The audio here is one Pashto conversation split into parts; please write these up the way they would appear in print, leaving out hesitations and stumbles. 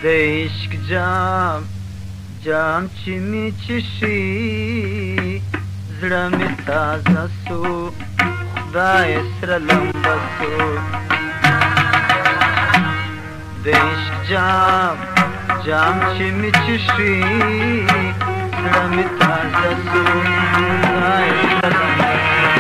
د عشق جام جام چې می چشي زړه می تازه سو خدای سره لمبه سو د عشق جام جام چې می چشي زړه می تازه سو خدای سره لمبه سو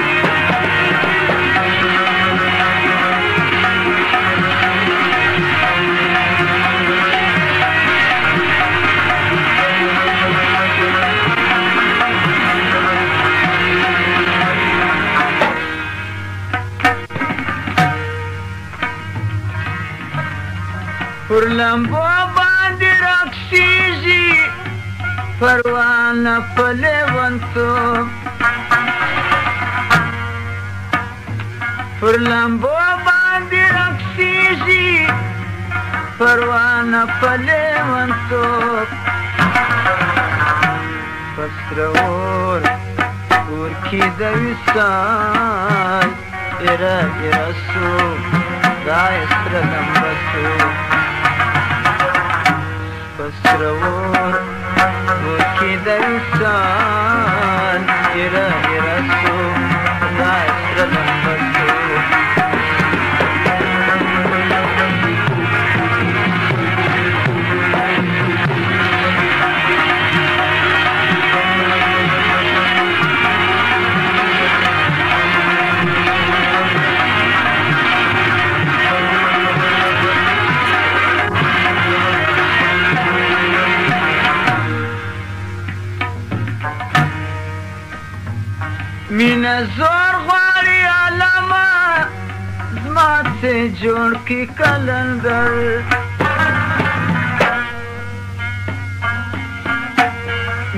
پر لمبو باندې راکسیږي پروانه په لیونتوب پر لمبو باندې راکسیږي پروانه په لیونتوب په سره اور کې د وصال ایره ایره سو خدای سره لمبه سو سرور ورکی د وصال ایره ایره سو خدای سره لمبه سو مینه زور غواړي علامه زما څه جوړ کړي کلندر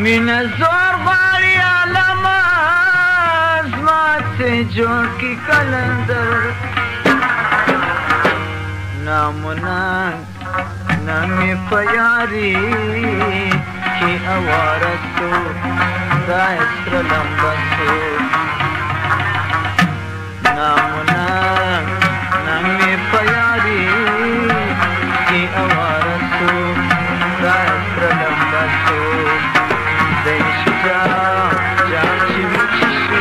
مینه زور غواړي علامه زما څه جوړ کړي کلندر نامونه نامې په یاري کې اواره سو خدای سره لمبه سو نامونه نامې په یاري کې اواره سو خدای سره لمبه سو د عشق جام جام چې می چشي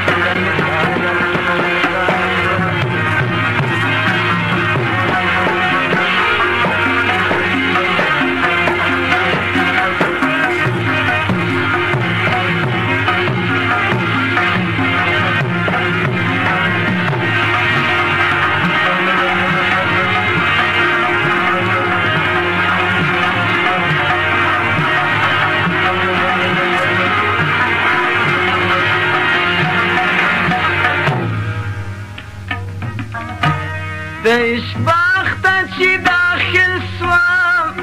زړه مې تازه سو د عشق باغ چې داخل سوم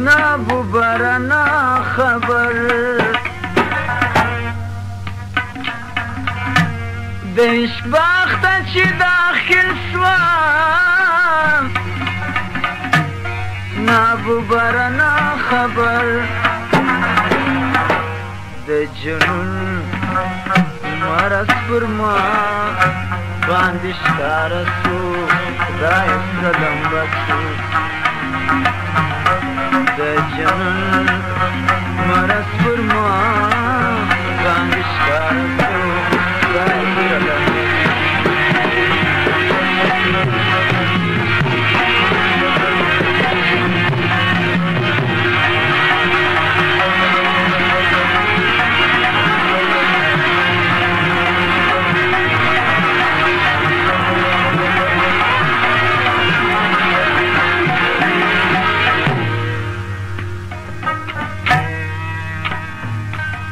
نه بوبره نه خبر د عشق باغ چې داخل سوم نه بوبره نه خبر د جنون مرض پر ما باندې ښکاره سو خدای سره لمبه سو د جنون مرض پر ما باندې ښکاره سو خدای سره لمبه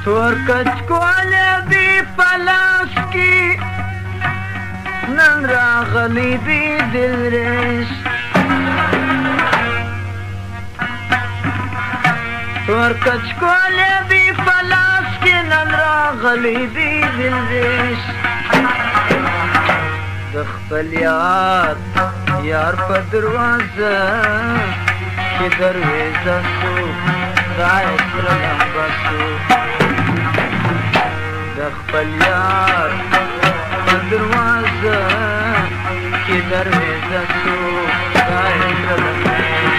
تور کچکول دی پلاس کی نن راغلی دی دل ریش تور کچکول دی پلاس کی نن راغلی دی دل ریش د خپل یار په دروازه کې دروازه سو خدای سره لمبه سو د خپل یار په دروازه کې دروازه سو خدای سره لمبه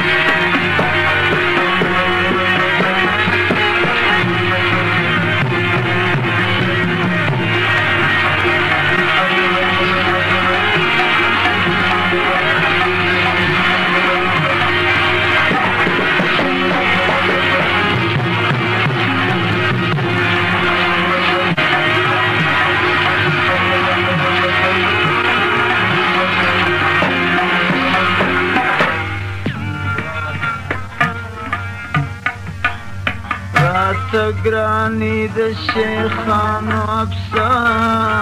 تقراني ذا الشيخان وأبساني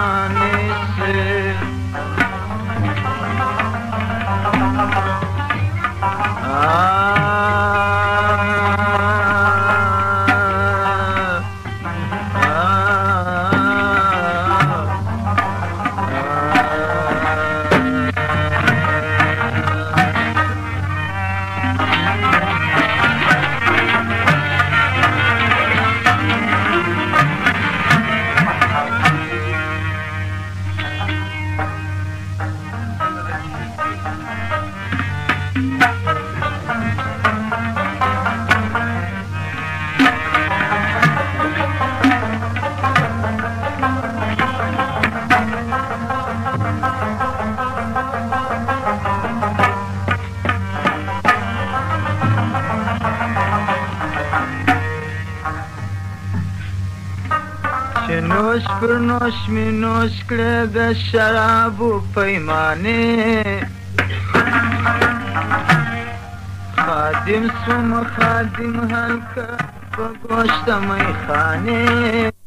سير نوش پر نوش می نوش کړه د شرابو پیمانې خادم سوم خادم هلکه په ګوشت میخانې